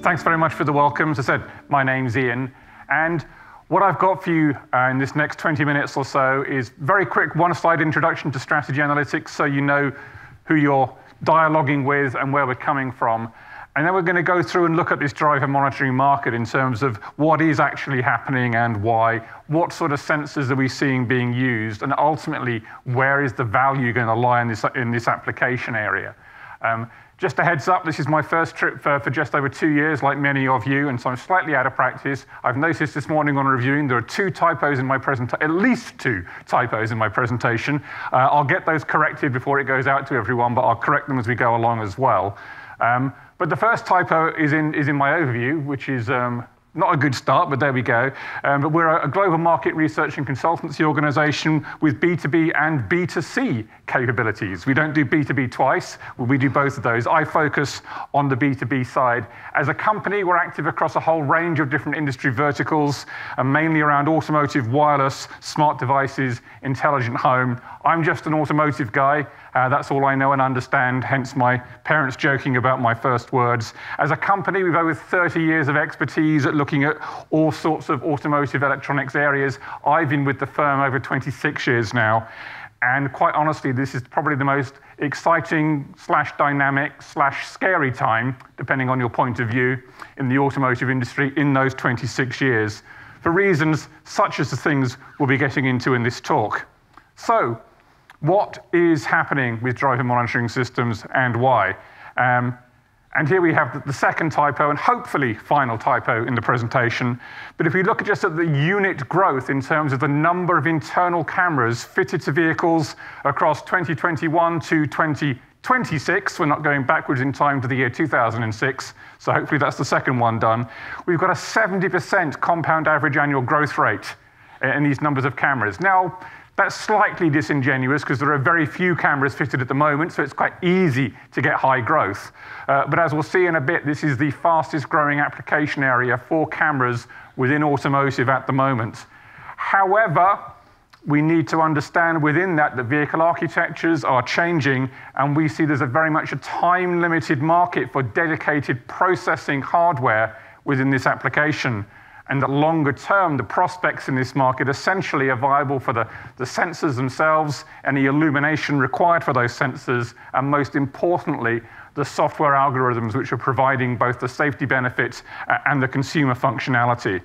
Thanks very much for the welcome. As I said, my name's Ian, and what I've got for you in this next 20 minutes or so is very quick one-slide introduction to strategy analytics so you know who you're dialoguing with and where we're coming from. And then we're going to go through and look at this driver monitoring market in terms of what is actually happening and why, what sort of sensors are we seeing being used, and ultimately, where is the value going to lie in this application area. Just a heads up, this is my first trip for just over 2 years, like many of you, and so I'm slightly out of practice. I've noticed this morning on reviewing there are at least two typos in my presentation. I'll get those corrected before it goes out to everyone, but I'll correct them as we go along as well. But the first typo is in my overview, which is not a good start, but there we go. But we're a global market research and consultancy organization with B2B and B2C capabilities. We don't do B2B twice, we do both of those. I focus on the B2B side. As a company, we're active across a whole range of different industry verticals, and mainly around automotive, wireless, smart devices, intelligent home. I'm just an automotive guy. That's all I know and understand, hence my parents joking about my first words. As a company, we've over 30 years of expertise at looking at all sorts of automotive electronics areas. I've been with the firm over 26 years now. And quite honestly, this is probably the most exciting / dynamic / scary time, depending on your point of view, in the automotive industry in those 26 years, for reasons such as the things we'll be getting into in this talk. So, what is happening with driver monitoring systems and why? And here we have the second typo, and hopefully final typo in the presentation. But if we look just at the unit growth in terms of the number of internal cameras fitted to vehicles across 2021 to 2026, we're not going backwards in time to the year 2006, so hopefully that's the second one done. We've got a 70% compound average annual growth rate in these numbers of cameras. Now, that's slightly disingenuous because there are very few cameras fitted at the moment, so it's quite easy to get high growth. But as we'll see in a bit, this is the fastest growing application area for cameras within automotive at the moment. However, we need to understand within that vehicle architectures are changing, and we see there's very much a time-limited market for dedicated processing hardware within this application. And that longer term, the prospects in this market essentially are viable for the sensors themselves and the illumination required for those sensors, and most importantly, the software algorithms which are providing both the safety benefits and the consumer functionality.